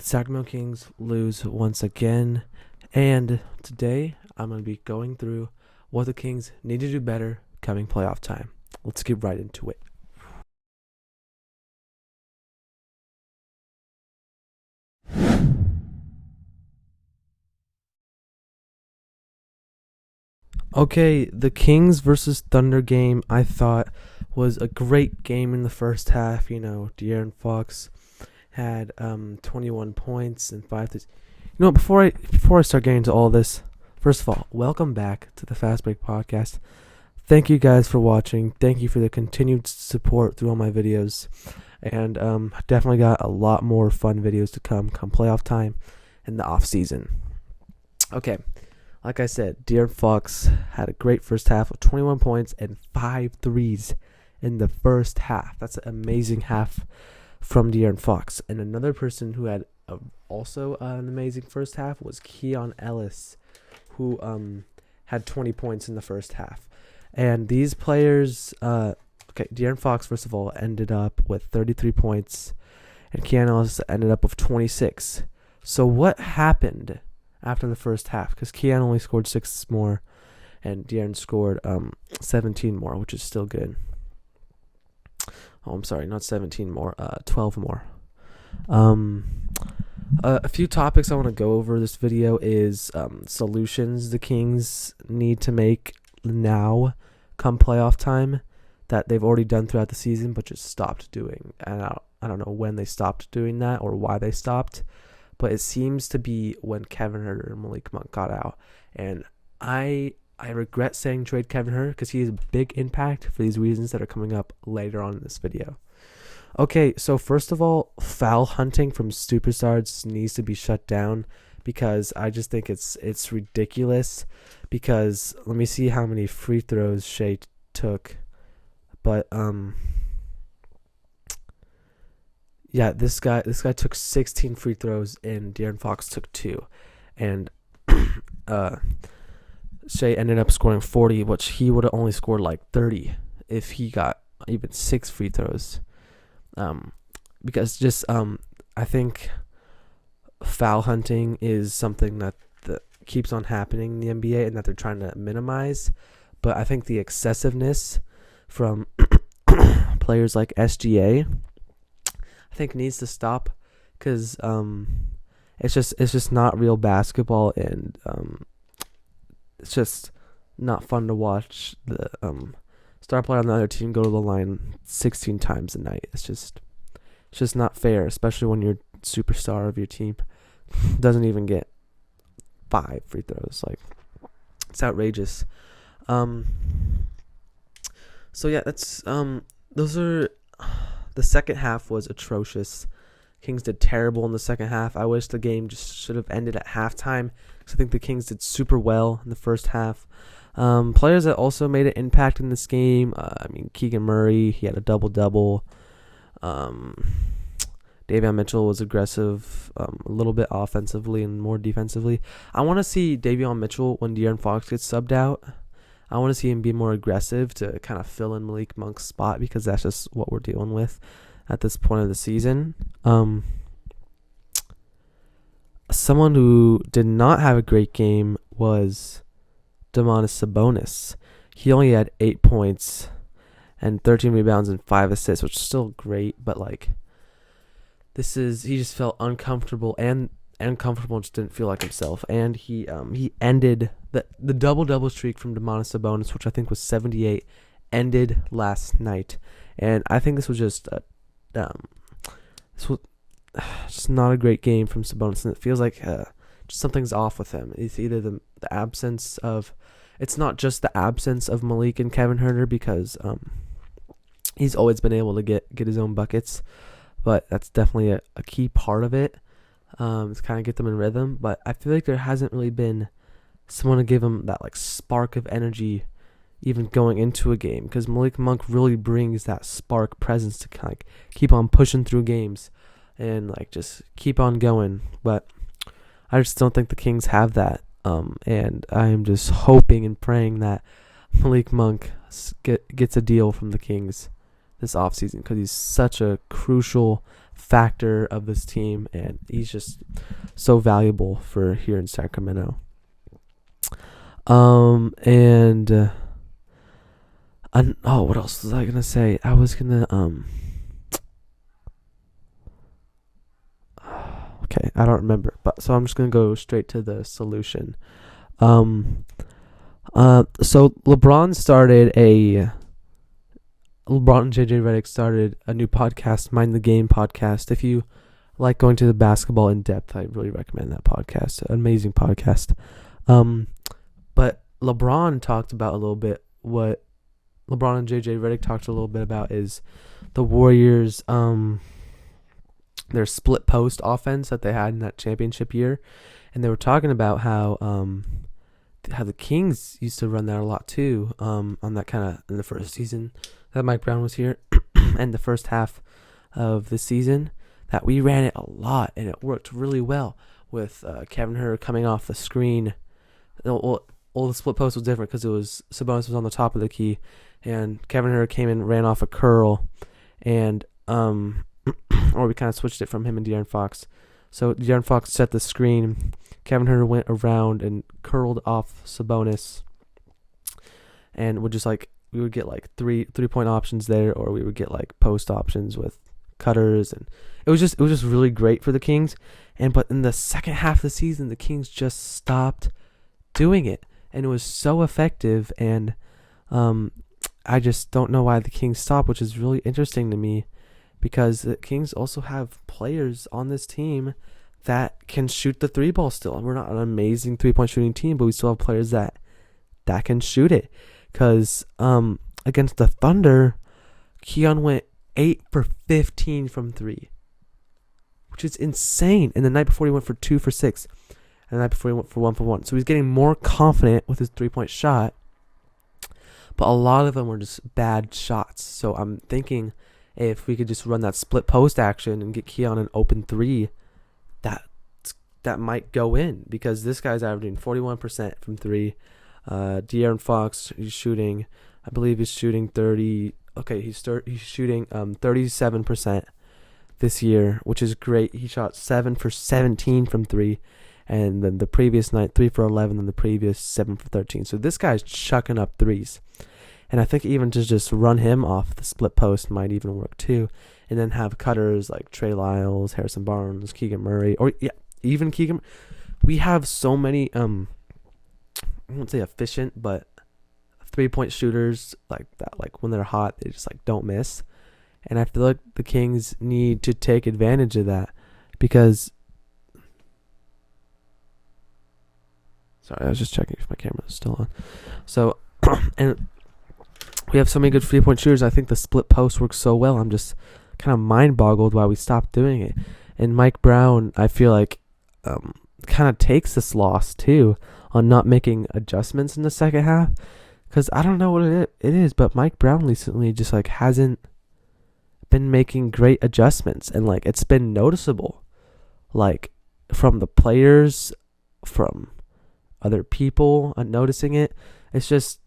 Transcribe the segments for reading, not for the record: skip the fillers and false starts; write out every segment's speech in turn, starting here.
The Sacramento Kings lose once again, and today I'm going to be going through what the Kings need to do better coming playoff time. Let's get right into it. Okay, the Kings versus Thunder game I thought was a great game in the first half. De'Aaron Fox had 21 points and 5 threes. Before I start getting into all this, first of all, welcome back to the Fastbreak-Podcast. Thank you guys for watching. Thank you for the continued support through all my videos. And definitely got a lot more fun videos to come playoff time and the off season. Okay, like I said, De'Aaron Fox had a great first half of 21 points and 5 threes in the first half. That's an amazing half from De'Aaron Fox. And another person who had also an amazing first half was Keon Ellis, who had 20 points in the first half. And these players, De'Aaron Fox, first of all, ended up with 33 points, and Keon Ellis ended up with 26. So what happened after the first half? Because Keon only scored 6 more, and De'Aaron scored 17 more, which is still good. Oh, I'm sorry, not 17 more, 12 more. A few topics I want to go over this video is solutions the Kings need to make now come playoff time that they've already done throughout the season but just stopped doing. And I don't know when they stopped doing that or why they stopped, but it seems to be when Kevin Huerter and Malik Monk got out. And I regret saying trade Kevin Huerter because he has a big impact for these reasons that are coming up later on in this video. Okay, so first of all, foul hunting from superstars needs to be shut down because I just think it's ridiculous. Because let me see how many free throws Shea took, but this guy took 16 free throws and De'Aaron Fox took 2, and Shea ended up scoring 40, which he would have only scored like 30 if he got even 6 free throws. Because just I think foul hunting is something that keeps on happening in the NBA and that they're trying to minimize. But I think the excessiveness from players like SGA, I think needs to stop because it's just not real basketball, and it's just not fun to watch the star player on the other team go to the line 16 times a night. It's just not fair, especially when your superstar of your team doesn't even get 5 free throws. Like, it's outrageous. So yeah, that's those are the second half was atrocious. Kings did terrible in the second half. I wish the game just should have ended at halftime because I think the Kings did super well in the first half. Players that also made an impact in this game, Keegan Murray, he had a double-double. Davion Mitchell was aggressive, a little bit offensively and more defensively. I want to see Davion Mitchell when De'Aaron Fox gets subbed out. I want to see him be more aggressive to kind of fill in Malik Monk's spot because that's just what we're dealing with at this point of the season. Someone who did not have a great game was Domantas Sabonis. He only had 8 points and 13 rebounds and 5 assists, which is still great, but he just felt uncomfortable and just didn't feel like himself. And he ended the double streak from Domantas Sabonis, which I think was 78, ended last night. And I think this was just not a great game from Sabonis, and it feels like just something's off with him. It's either the absence of, it's not just the absence of Malik and Kevin Huerter because he's always been able to get his own buckets, but that's definitely a key part of it. It's kind of get them in rhythm, but I feel like there hasn't really been someone to give him that spark of energy even going into a game, because Malik Monk really brings that spark presence to keep on pushing through games and just keep on going. But I just don't think the Kings have that, and I'm just hoping and praying that Malik Monk gets a deal from the Kings this offseason because he's such a crucial factor of this team, and he's just so valuable for here in Sacramento. What else was I gonna say? I was gonna okay, I don't remember, but so I'm just gonna go straight to the solution. So LeBron and JJ Redick started a new podcast, Mind the Game podcast. If you like going to the basketball in depth, I really recommend that podcast. Amazing podcast. But LeBron talked about a little bit what LeBron and JJ Redick talked a little bit about is the Warriors, their split post offense that they had in that championship year, and they were talking about how the Kings used to run that a lot too. On that kind of in the first season that Mike Brown was here, and the first half of the season that we ran it a lot, and it worked really well with Kevin Herter coming off the screen. Well, the split post was different because it was Sabonis was on the top of the key, and Kevin Herter came in, ran off a curl, and or we kind of switched it from him and De'Aaron Fox. So De'Aaron Fox set the screen. Kevin Herter went around and curled off Sabonis, and we would get like 3-point options there, or we would get like post options with cutters, and it was just really great for the Kings. But in the second half of the season, the Kings just stopped doing it, and it was so effective. And I just don't know why the Kings stopped, which is really interesting to me, because the Kings also have players on this team that can shoot the three ball still. And we're not an amazing 3-point shooting team, but we still have players that can shoot it. Because against the Thunder, Keon went 8 for 15 from 3, which is insane. And the night before he went for 2 for 6, and the night before he went for 1 for 1. So he's getting more confident with his 3-point shot, but a lot of them were just bad shots. So I'm thinking if we could just run that split post action and get Keon an open 3, that might go in, because this guy's averaging 41% from 3. De'Aaron Fox, he's shooting 30. Okay, he's shooting 37% this year, which is great. He shot 7 for 17 from 3, and then the previous night 3 for 11, and the previous 7 for 13. So this guy's chucking up threes, and I think even to just run him off the split post might even work too, and then have cutters like Trey Lyles, Harrison Barnes, Keegan Murray, or even Keegan. We have so many I won't say efficient, but 3-point shooters like that. Like when they're hot, they just like don't miss. And I feel like the Kings need to take advantage of that, because sorry, I was just checking if my camera is still on. So and we have so many good 3-point shooters. I think the split post works so well. I'm just kind of mind boggled why we stopped doing it. And Mike Brown, I feel like kind of takes this loss too on not making adjustments in the second half, because I don't know what it is, but Mike Brown recently just like hasn't been making great adjustments, and like it's been noticeable, like from the players, from other people noticing it. It's just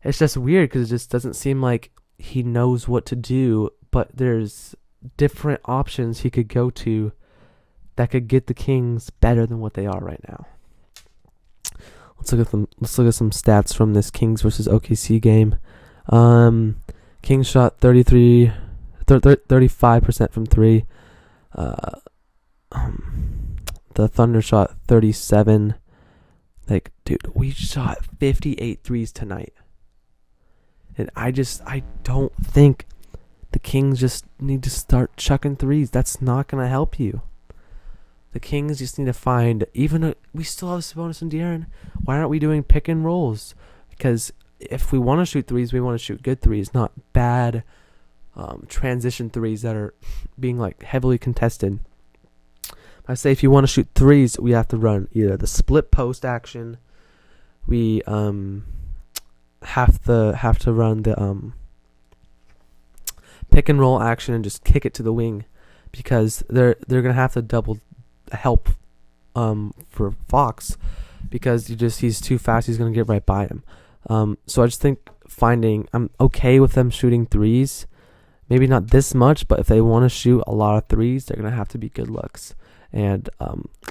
weird, because it just doesn't seem like he knows what to do, but there's different options he could go to that could get the Kings better than what they are right now. Let's look at some stats from this Kings versus OKC game. Kings shot 35% from 3. The Thunder shot 37. Like, dude, we shot 58 threes tonight. And I don't think the Kings just need to start chucking threes. That's not going to help you. The Kings just need to find, we still have Sabonis and De'Aaron. Why aren't we doing pick and rolls? Because if we want to shoot threes, we want to shoot good threes, not bad transition threes that are being like heavily contested. I say if you want to shoot threes, we have to run either the split post action. We have to run the pick and roll action and just kick it to the wing, because they're gonna have to double help for Fox, because he's too fast. He's gonna get right by him. So I just think I'm okay with them shooting threes, maybe not this much, but if they want to shoot a lot of threes, they're going to have to be good looks. And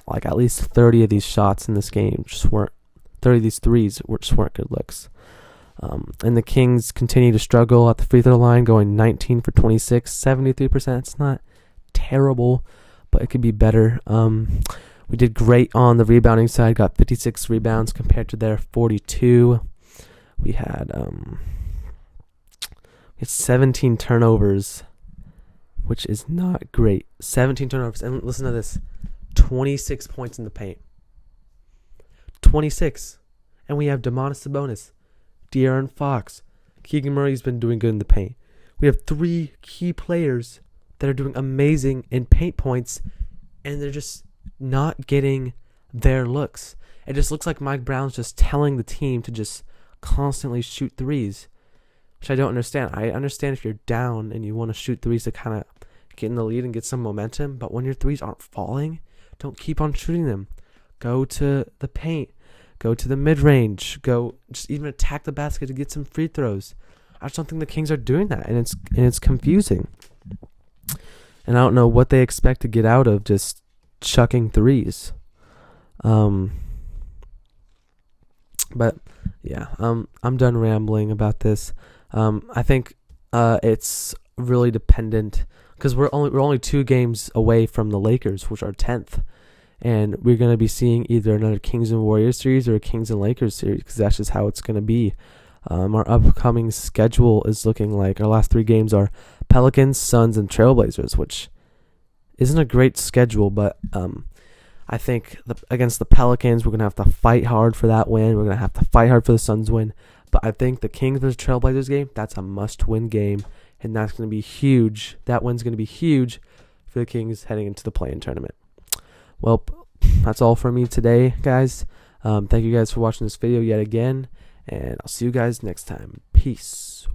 like at least 30 of these shots in this game just weren't, 30 of these threes just weren't good looks. And the Kings continue to struggle at the free throw line, going 19 for 26, 73%. It's not terrible, but it could be better. We did great on the rebounding side, got 56 rebounds compared to their 42. We had 17 turnovers, which is not great. 17 turnovers. And listen to this. 26 points in the paint. 26. And we have Domantas Sabonis, De'Aaron Fox. Keegan Murray's been doing good in the paint. We have 3 key players that are doing amazing in paint points, and they're just not getting their looks. It just looks like Mike Brown's just telling the team to just constantly shoot threes, which I don't understand. I understand if you're down and you want to shoot threes to kind of get in the lead and get some momentum, but when your threes aren't falling, don't keep on shooting them. Go to the paint. Go to the mid-range. Go just even attack the basket to get some free throws. I just don't think the Kings are doing that, and it's confusing. And I don't know what they expect to get out of just chucking threes. But yeah, I'm done rambling about this. I think it's really dependent because we're only 2 games away from the Lakers, which are 10th, and we're gonna be seeing either another Kings and Warriors series or a Kings and Lakers series because that's just how it's gonna be. Our upcoming schedule is looking like our last 3 games are Pelicans, Suns, and Trailblazers, which isn't a great schedule, but I think against the Pelicans, we're going to have to fight hard for that win. We're going to have to fight hard for the Suns win. But I think the Kings versus Trailblazers game, that's a must-win game, and that's going to be huge. That win's going to be huge for the Kings heading into the play-in tournament. Well, that's all for me today, guys. Thank you guys for watching this video yet again, and I'll see you guys next time. Peace.